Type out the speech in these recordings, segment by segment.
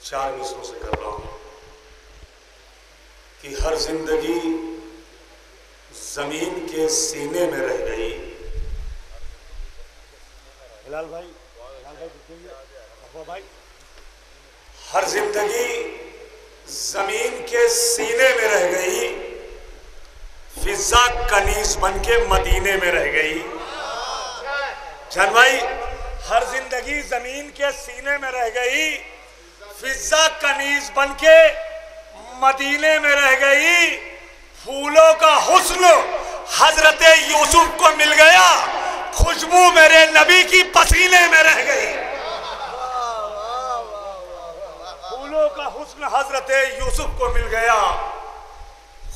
चार मिसरों से कर रहा हूं कि हर जिंदगी जमीन के सीने में रह गई। हिलाल भाई हर जिंदगी जमीन के सीने में रह गई, फिजा कनीज बन के मदीने में रह गई। जान भाई, हर जिंदगी जमीन के सीने में रह गई, फिजा कनीज बन के मदीने में रह गई। फूलों का हुस्न हजरत यूसुफ को मिल गया, खुशबू मेरे नबी की पसीने में रह गई। फूलों का हुस्न हजरत यूसुफ को मिल गया,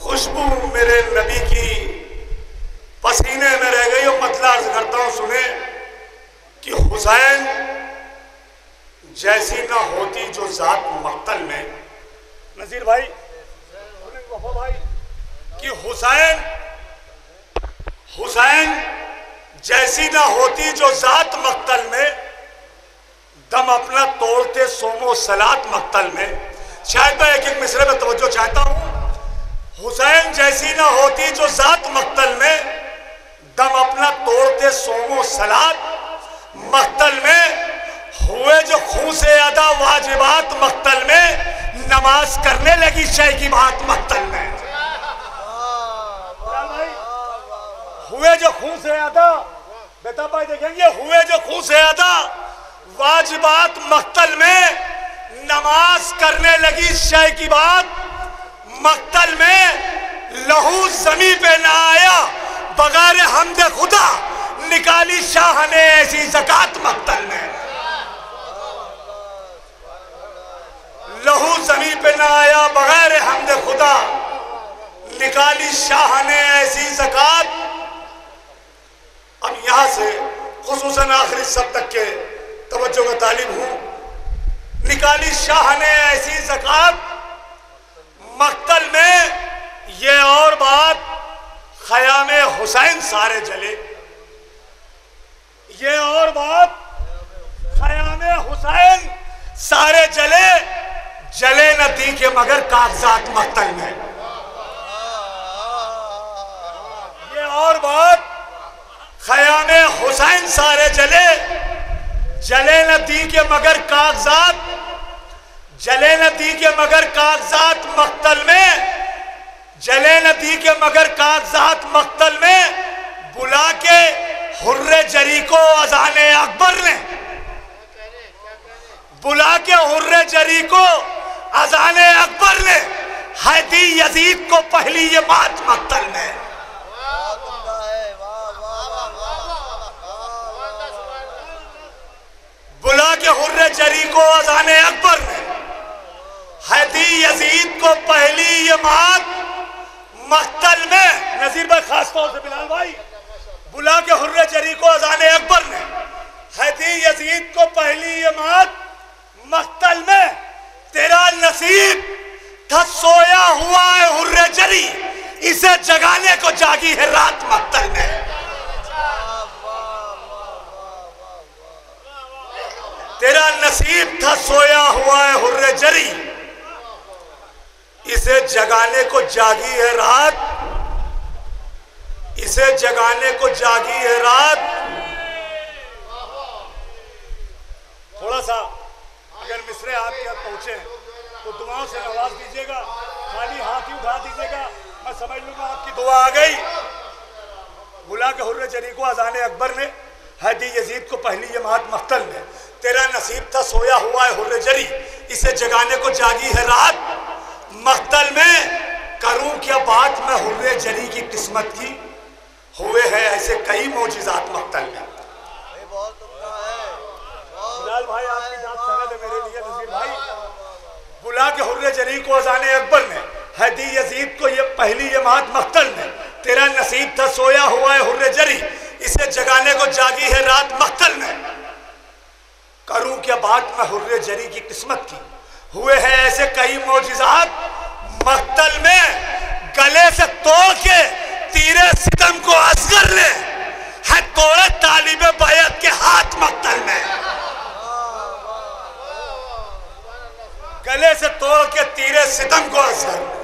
खुशबू मेरे नबी की पसीने में रह गई। और मतलब अर्ज करता हूं, सुने कि हुसैन जैसी ना होती जो जात मक्तल में, नजीर भाई वफा भाई, कि हुसैन जैसी ना होती जो जात मक्तल में, दम अपना तोड़ते सोमो सलात मक्तल में। शायद मैं एक एक मिसरे में तवज्जो चाहता हूं। हुसैन जैसी ना होती जो जात मक्तल में, दम अपना तोड़ते सोमो सलात मक्तल में। हुए जो खून से अदा वाजिबात मक्तल में, नमाज करने लगी शय की बात मक्तल में। हुए जो खून से अदा, बेटा भाई देखेंगे, हुए जो खून से अदा वाजिबात मक्तल में, नमाज करने लगी शय की बात मक्तल में। लहू जमी पे ना आया बगैर हमदे खुदा, निकाली शाह ने ऐसी ज़कात मक्तल में। लहू जमी पे ना आया बगैर हमदे खुदा, निकाली शाह ने ऐसी ज़कात। अब यहां से खुसूसन आखिरी सब तक के तवज्जो का तालिब हूं। निकाली शाह ने ऐसी ज़कात मक्तल में। ये और बात, ख़यामे हुसैन सारे जले। ये और बात, ख़यामे हुसैन सारे जले, जले न दी के मगर कागजात मक्तल में। ये और बात, ख़यामे हुसैन सारे जले, जले न दी के मगर कागजात, जले न दी के मगर कागजात मक्तल में। जले न दी के मगर कागजात मक्तल में। बुला के हुर्रे जरी को अज़ाने अकबर ने, बुला के हुर्रे जरी को अज़ाने अकबर ने, है दी यजीद को पहली ये बात मक्तल में। बुला के हुर्रे जरी को अज़ाने अकबर ने, है दी यजीद को पहली ये बात मक्तल में। नजीर भाई खास तौर से बिलाल भाई, बुला के हुर्रे जरी को अज़ाने अकबर ने, है दी यजीद को पहली ये बात मक्तल में। तेरा नसीब था सोया हुआ है हुर्रे जरी, इसे जगाने को जागी है रात मक्तल में। तेरा नसीब था सोया हुआ है हुर्रे जरी, इसे जगाने को जागी है रात, इसे जगाने को जागी है रात। थोड़ा सा अगर मिसरे आपके यहाँ पहुंचे तो दुआओं से नवाज दीजिएगा, खाली हाथ ही उठा दीजिएगा, मैं समझ लूंगा आपकी दुआ आ गई। बुला के हुर्रे जरी को अज़ाने अकबर ने, है दी यजीद को पहली जमात मक्तल में। तेरा नसीब था सोया हुआ है हुर्रे जरी, इसे जगाने को जागी है रात मक्तल में। करूं क्या बात मैं हुर्रे जरी की किस्मत की, हुए हैं ऐसे कई मौजिज़ात मक्तल में। बिलाल भाई आपकी जात सनद है मेरे लिए, नज़ीर भाई। बुला के हुर्रे जरी को अज़ाने अकबर ने, है दी यजीद को ये पहली जमात मक्तल में। तेरा नसीब था सोया हुआ है हुर्रे जरी, इसे जगाने को जागी है रात मक्तल में। करूं क्या बात मैं हुर्रे जरी की किस्मत की, हुए हैं ऐसे कई मौजिज़ात मक्तल में। गले से तोड़ के तीरे सितम को असगर ने, है तोड़े तालिबे बैत के हाथ मक्तल में। सितम को असगर में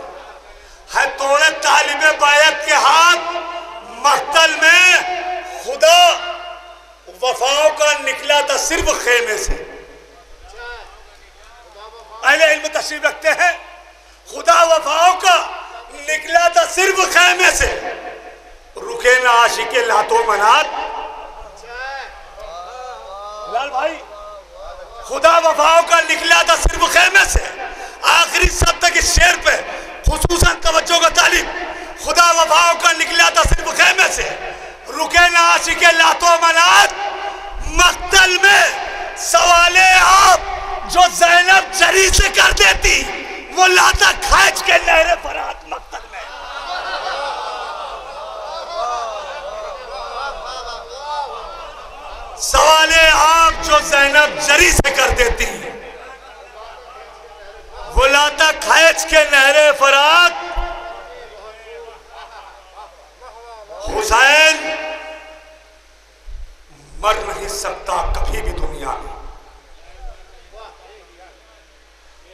है, तोड़े तालिबे बैत के हाथ मख्तल में। खुदा वफाओं का निकला था सिर्फ खेमे से। अहले इल्म तशरीफ रखते हैं, खुदा वफाओं का निकला था सिर्फ खेमे से। रुके ना आशिके लातो मनात। लाल भाई, खुदा वफाओं का निकला था सिर्फ खेमे से। आखिरी शब्द तक इस शेर पे खुसूसन तवज्जो का तालिब। खुदा वफाओं का निकला था सिर्फ खेमे से। रुके ना आशिके लातो मनात। मख्तल में सवाले आप जो ज़ैनब जरी से कर देती, वो लाता खैच के लहरे फरात मख्तल में। सवाले आप जो ज़ैनब जरी से कर देती, वो लाता खैच के लहरे फरात। हुसैन मर नहीं सकता कभी भी दुनिया में।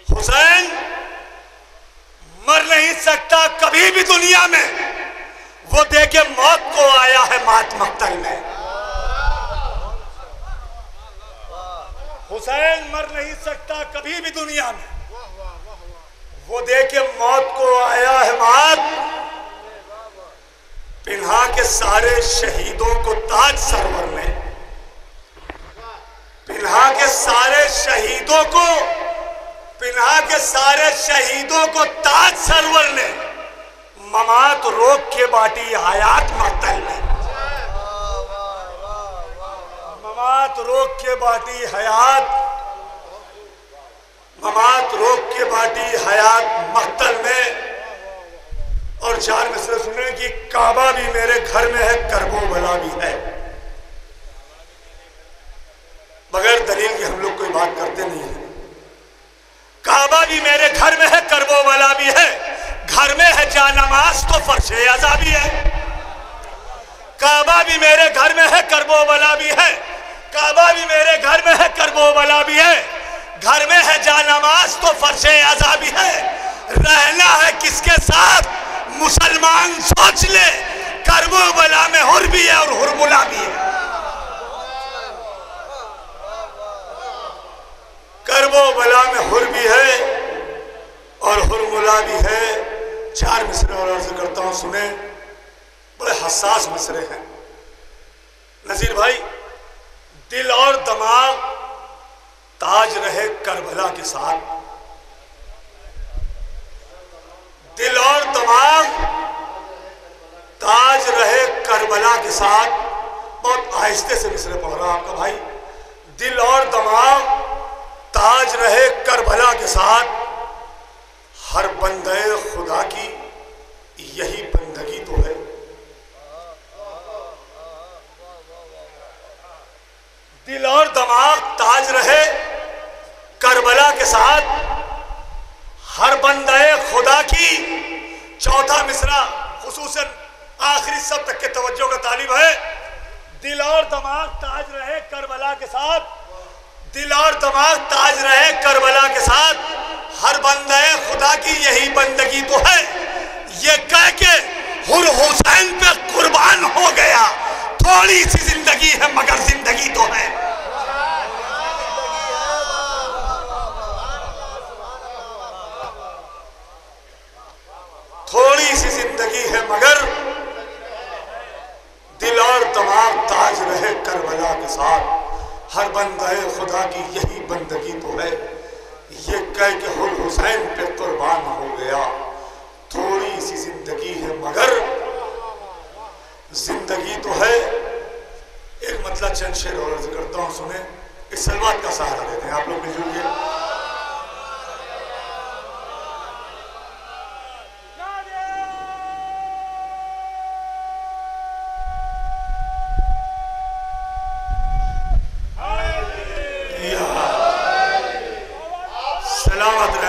हुसैन मर नहीं सकता कभी भी दुनिया में। वो देखे मौत को आया है मात मख्तल में। हुसैन मर नहीं सकता कभी भी दुनिया में। वो देखे मौत को आया है मात। पिन्हा के सारे शहीदों को ताज सरवर ने, पिन्हा के सारे शहीदों को, पिन्हा के सारे शहीदों को ताज सरवर ने ममात रोक के बाटी हयात मख्तल में। ममात रोक के बाटी हयात, ममात रोक के बाटी हयात मख्तल में। और चार मिसरे सुने कि काबा भी मेरे घर में है, करबो बला भी है। बगैर दलील के हम लोग कोई बात करते नहीं है। काबा भी मेरे घर में है, करबो बला भी है। घर में है जानमाज तो फर्शे अज़ा भी है। काबा भी मेरे घर में है, करबो बला भी है। काबा भी मेरे घर में है, करबो बला भी है। घर में है जानमाज तो फर्शे अज़ा भी है। रहना है किसके साथ मुसलमान सोच ले, करबो बला में हुर भी है और हुरमुला भी है। करबो बला में हुर भी है और हुरमुला भी है। चार मिसरे और अर्ज करता हूं, सुने, बड़े हसास मिसरे हैं। नजीर भाई, दिल और दिमाग ताज रहे करबला के साथ। दिल और दिमाग ताज रहे करबला के साथ। बहुत आहिस्ते से मिसरे पढ़ रहा आपका भाई। दिल और दिमाग ताज रहे करबला के साथ। हर बंदे खुदा की यही बंदगी तो है। दिल और दिमाग ताज रहे करबला के साथ। हर बंदे खुदा की। चौथा मिसरा खुसूसन आखिरी सब तक के तवज्जो का तालिब है। दिल और दिमाग ताज रहे करबला के साथ। दिल और दिमाग ताज रहे करबला के साथ। हर बंदे खुदा की यही बंदगी तो है। ये कह के हुर हुसैन पे कुर्बान हो गया। थोड़ी सी जिंदगी है मगर जिंदगी तो है। थोड़ी सी जिंदगी है मगर दिल और दिमाग ताज रहे करबला के साथ। हर बंदे खुदा की यही बंदगी तो है। ये कह के हुर हुसैन पे कुर्बान हो गया। थोड़ी सी जिंदगी है मगर जिंदगी तो है। एक मतलब चंद शेर और अर्ज करता हूं, सुने। इस सलवात का सहारा लेते हैं आप लोग मिलजुल के।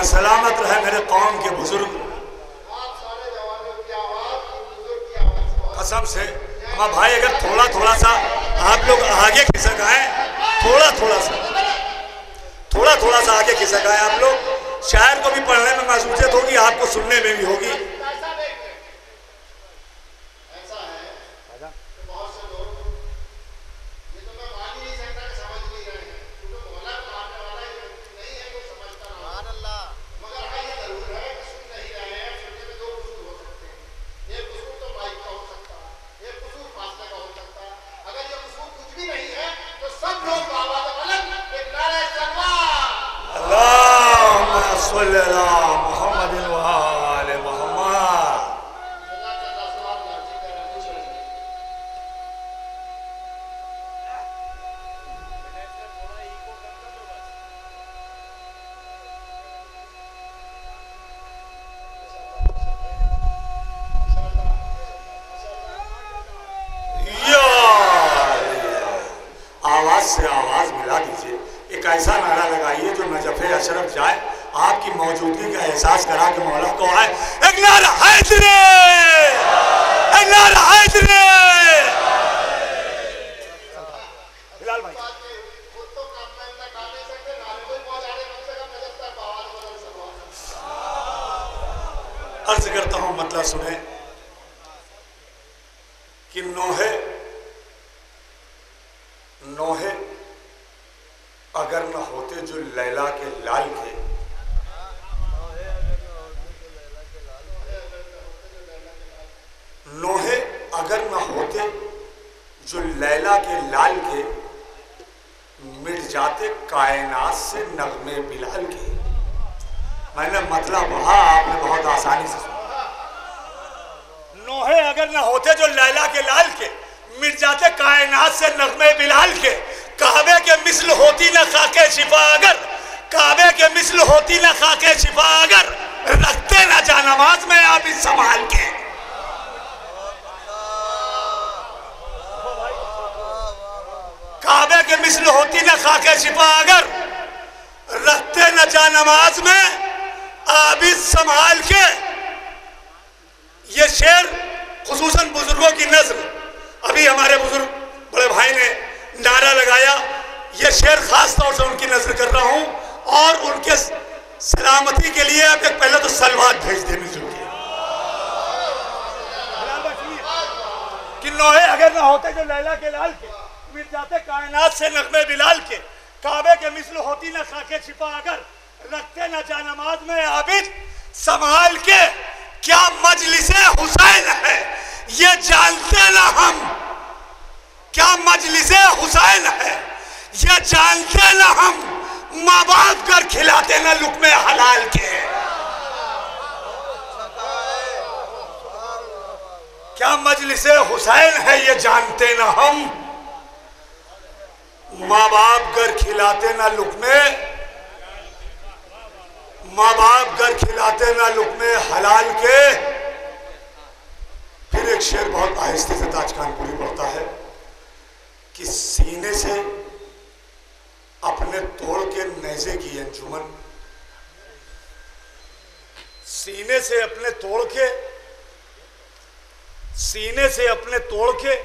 सलामत रहे मेरे कौम के बुजुर्ग। कसम से हमारा भाई, अगर थोड़ा थोड़ा सा आप लोग आगे खिसक आए, थोड़ा थोड़ा सा आगे खिसक आए आप लोग, शायर को भी पढ़ने में महसूसियत होगी, आपको सुनने में भी होगी। आवाज से आवाज मिला दीजिए, एक ऐसा नारा लगाइए जो नजफ़े अशरफ जाए, आपकी मौजूदगी का एहसास करा के मौला को आए। एक नारा हैदरी, एक नारा हैदरी। बिलाल भाई अर्ज करता हूं, मतलब सुने कि नोहे अगर न होते जो लैला के लाल के, नोहे अगर न होते जो लैला के लाल के, मिट जाते कायनात से नगमे बिलाल के। मैंने मतलब पढ़ा, आपने बहुत आसानी से सुना। नोहे अगर न होते जो लैला के लाल के, मिट जाते कायनात से नगमे बिलाल के। काबे के मिस्ल होती न खाके शिफा अगर, काबे के मिस्ल होती न खाके शिफा अगर, रखते न जानमाज में आप इस संभाल के। काबे के मिस्ल होती न खाके शिफा अगर, रखते न जानमाज में आबिद संभाल के। ये शेर खुसूसन बुजुर्गों की नज़्म, अभी हमारे बुजुर्ग बड़े भाई ने नारा लगाया, ये शेर खास तौर से उनकी नज़र कर रहा हूं, और उनके सलामती के लिए अब एक पहले तो सलवात भेज दे मिलजुल के कि नोहे अगर ना होते जो लैला के लाल के, मिट जाते कायनात से नगमे बिलाल के। काबे के मिस्ल होती न खाके छिपा अगर, रखते न जानमाज में आबिद संभाल के। क्या मजलिसे हुसैन है ये जानते न हम, क्या मजलिसे हुसैन है ये जानते न हम, माँ बाप कर खिलाते न लुक़्मे हलाल के। क्या मजलिसे हुसैन है ये जानते न हम, माँ बाप घर खिलाते ना लुक़्मे, माँ बाप घर खिलाते ना लुक़्मे हलाल के। फिर एक शेर बहुत आहिस्ते से ताज कानपुरी पढ़ता है कि सीने से अपने तोड़ के नेज़े की अंजुमन, सीने से अपने तोड़ के, सीने से अपने तोड़ के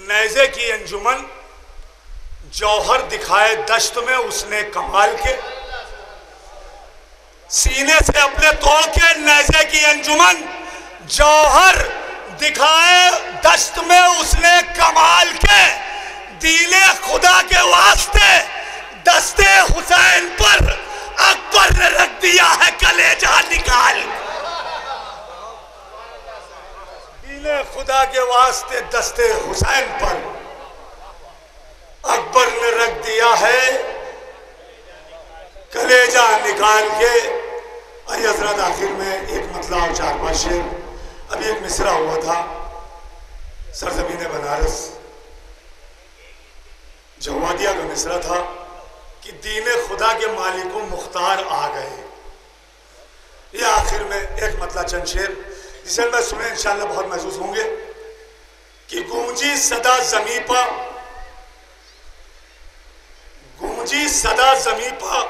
नेज़े की अंजुमन, जौहर दिखाए दश्त में उसने कमाल के। सीने से अपने तोड़ के नेज़े की अंजुमन, जौहर दिखाए दश्त में उसने कमाल के। दीने खुदा के वास्ते दस्ते हुसैन पर अकबर ने रख दिया है कलेजा निकाल। दीने खुदा के वास्ते दस्ते हुसैन पर अकबर ने रख दिया है कलेजा निकाल के। आइए हजरत आखिर में एक मतला और 4-5 शेर। अभी एक मिसरा हुआ था, सरजमीन बनारस जवादिया का मिसरा था कि दीने खुदा के मालिकों मुख्तार आ गए। ये आखिर में एक मतला चंद शेर जिसे मैं सुने इंशाअल्लाह बहुत महसूस होंगे कि गूंजी सदा ज़मीं पर, गूंजी सदा ज़मीं पर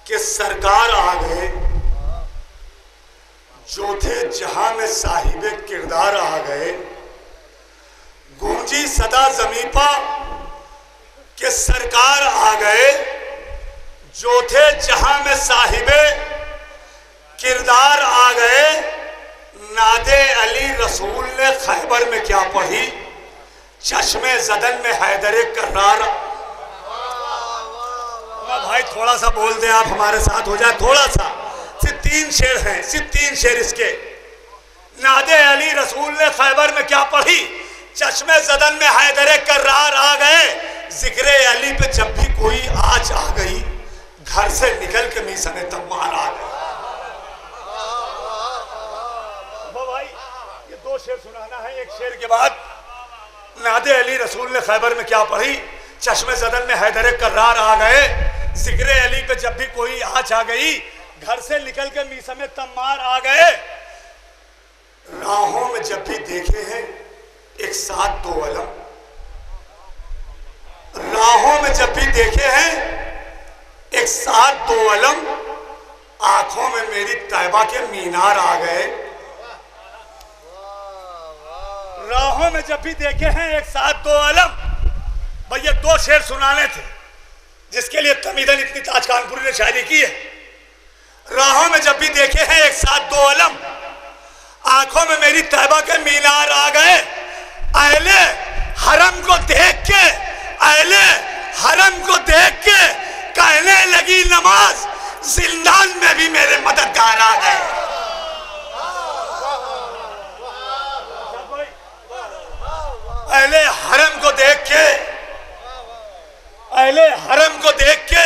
के सरकार आ गए, जो थे जहां में साहिबे किरदार आ गए। गूंजी सदा ज़मीं पर के सरकार आ गए, जो थे जहां में साहिबे किरदार आ गए, नादे अली रसूल ने खैबर में क्या पढ़ी, चश्मे जदन में हैदरे कर्रार। भाई थोड़ा सा बोल दे आप, हमारे साथ हो जाए थोड़ा सा। सिर्फ 3 शेर हैं, सिर्फ 3 शेर इसके। नादे अली रसूल ने खैबर में क्या पढ़ी, चश्मे जदन में हैदरे कर्रार आ गए। जिक्रे अली पे जब भी कोई आँच आ गई, घर से निकल के मीसने तम्मार आ गए। भाई ये 2 शेर सुनाना है, एक शेर के बाद। नादे अली रसूल ने खैबर में क्या पढ़ी, चश्मे जदन में हैदरे कर्रार आ गए। जिक्रे अली पे जब भी कोई आँच आ गई, घर से निकल के मीसने तम्मार आ गए। राहों में जब भी देखे हैं एक साथ 2 अलम, राहों में जब भी देखे हैं एक साथ 2 अलम, आंखों में मेरी तैबा के मीनार आ गए। राहों में जब भी देखे हैं एक साथ 2 अलम। भैया 2 शेर सुनाने थे जिसके लिए तमीदन इतनी ताज कानपुरी ने शायरी की है। राहों में जब भी देखे हैं एक साथ 2 अलम, आंखों में मेरी तैबा के मीनार आ गए। अहले हरम को देख के, अहले हरम को देख के कहने लगी नमाज, जिंदान में भी मेरे मददगार आ गए। अहले हरम को देख के, अहले हरम को देख के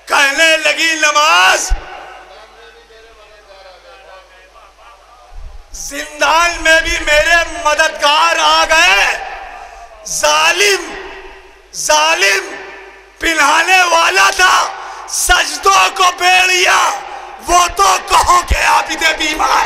कहने लगी नमाज, जिंदान में भी मेरे मददगार आ गए। जालिम जालिम पिन्हाने वाला था सजदों को बेड़िया, वो तो कहो के आबिदे बीमार